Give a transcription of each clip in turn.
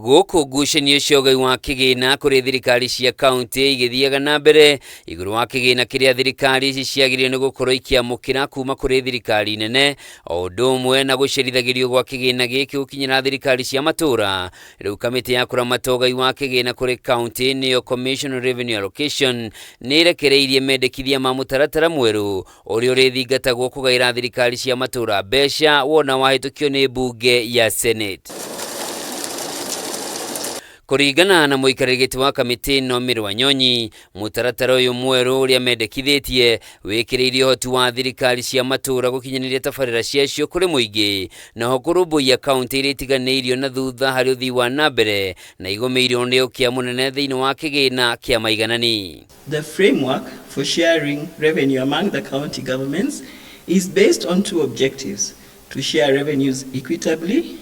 Gũkũ ngucanio cia ũgai wa kĩgĩna kũrĩ thirikari cia kaunti igĩthiaga na mbere igũrũ wa kĩgĩna kĩrĩa thirikari ici ciagĩrĩire nĩ gũkorwo ikĩamũkĩra kuma kũrĩ thirikari nene, o ũndũ ũmwe na gũcerithagĩrio gwa kĩgĩna gĩkĩ gũkinyĩra thirikari cia matũũra. Rĩu kamĩtĩ ya kũramata ũgai wa kĩgĩna kũrĩ kaunti nĩyo Commission on Revenue Allocation nĩ ĩrekereirie mendekithia ma mũtaratara mwerũ ũrĩa ũrĩthingatagwo kũgaĩra thirikari cia matũũra mbeca wona wahĩtũkio nĩ mbunge ya Senate. Kũringana na mũikarĩri gĩtĩ wa kamĩtĩ ĩno Mĩrũ Wanyonyi, mũtaratara ũyũ mwerũ ũrĩa mendekithĩtie wĩkĩrĩire ũhoti wa thirikari cia matũũra gũkinyanĩria tabarĩra ciacio kũrĩ mũingĩ, naho kũrũmbũiya kaunti iria itiganĩirio na thutha harĩ ũthii wa nambere na igũmĩirwo nĩ ũkĩa mũnene thĩinĩ wa kĩgĩna kĩa maiganani. The framework for sharing revenue among the county governments is based on two objectives: to share revenues equitably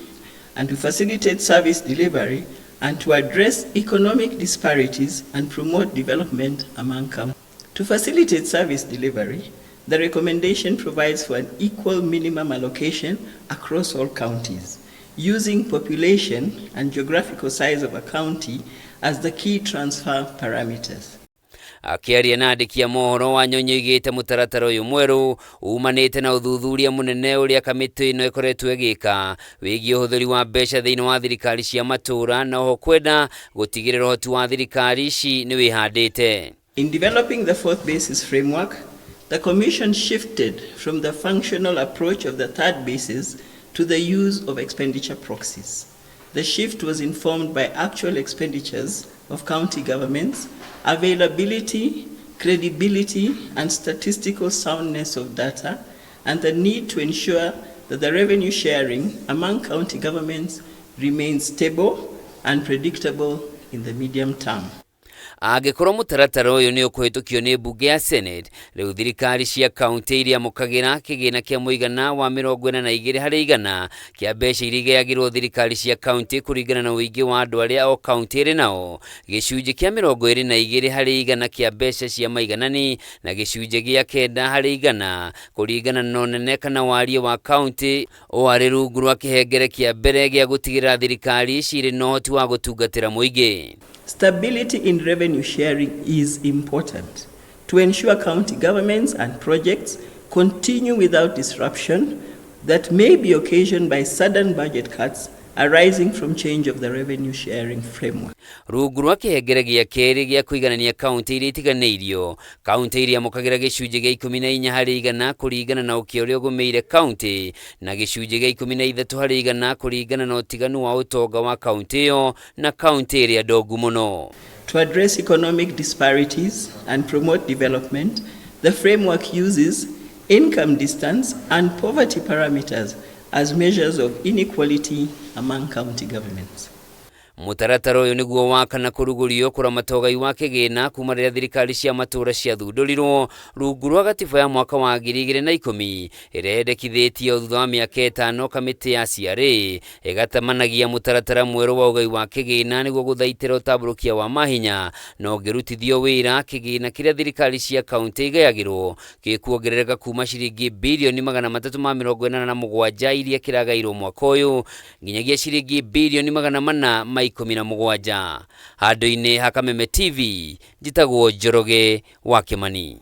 and to facilitate service delivery and to address economic disparities and promote development among counties. To facilitate service delivery, the recommendation provides for an equal minimum allocation across all counties, using population and geographical size of a county as the key transfer parameters. Akĩaria na andĩki a mohoro, Wanyonyi oigĩte mũtaratara ũyũ mwerũ umanĩte na ũthuthuria mũnene ũrĩa kamĩtĩ ĩno ĩkoretwo ĩgĩka wĩgiĩ ũhũthĩri wa mbeca thĩinĩ wa thirikari cia matũũra, na oho kwenda gũtigĩrĩra ũhoti wa thirikari ici nĩ wĩhandĩte. In developing the fourth basis framework, the Commission shifted from the functional approach of the third basis to the use of expenditure proxies. The shift was informed by actual expenditures of county governments, availability, credibility, and statistical soundness of data, and the need to ensure that the revenue sharing among county governments remains stable and predictable in the medium term. Angĩkorwo mũtaratara ũyũ nĩ ũkũhĩtũkio nĩ mbunge ya Senate, rĩu thirikari cia kaunti iria mũkagĩra kĩgĩna kĩa mũigana wa 42% kĩa mbeca iria igayagĩrwo thirikari cia kaunti kũringana na ũingĩ wa andũ arĩa o kaunti ĩrĩ nao, gĩcunjĩ kĩa 22% kĩa mbeca cia maiganani na gĩcunjĩ gĩa 9% kũringana na ũnene kana wariĩ wa kaunti, o arĩ rungu rwa kĩhengere kĩa mbere gĩa gũtigĩrĩra thirikari ici irĩ na ũhoti wa gũtungatĩra mũingĩ. Stability in revenue sharing is important to ensure county governments and projects continue without disruption that may be occasioned by sudden budget cuts arising from change of the revenue sharing framework. Rungu rwa kĩhengere gĩa kerĩ gĩa kũiganania kaunti iria itiganĩirio, kaunti iria mũkagĩra gĩcunjĩ gĩa 14% kũringana na ũkĩa ũrĩa ũgũmĩire kaunti na gĩcunjĩ gĩa 13% kũringana na ũtiganu wa ũtonga wa kaunti ĩyo na kaunti ĩrĩa ndongu mũno. To address economic disparities and promote development, the framework uses income distance and poverty parameters as measures of inequality among county governments. Mũtaratara ũyũ nĩguo wakana kũrugũrio kũramata ũgai wa kĩgĩna kuma rĩrĩa thirikari cia matũũra ciathundũrirwo rungu rwa gatiba ya mwaka wa 2010 ĩrĩa yendekithĩtio thutha wa mĩaka 5 kamĩtĩ ya CRA ĩgatamanagia mũtaratara mwerũ wa ũgai wa kĩgĩna nĩguo gũthaitĩra ũtambũrũkia wa mahinya na ũngĩrutithio wĩra kĩgĩna kĩrĩa thirikari cia kaunti igayagĩrwo gĩkuongerereka kuma ciringi bilioni 347 iria kĩragaĩrwo mwaka ũyũ nginyagia ciringi bilioni 417 handũ-inĩ ha Kameme TV, njĩtagwo Njoroge wa Kĩmani.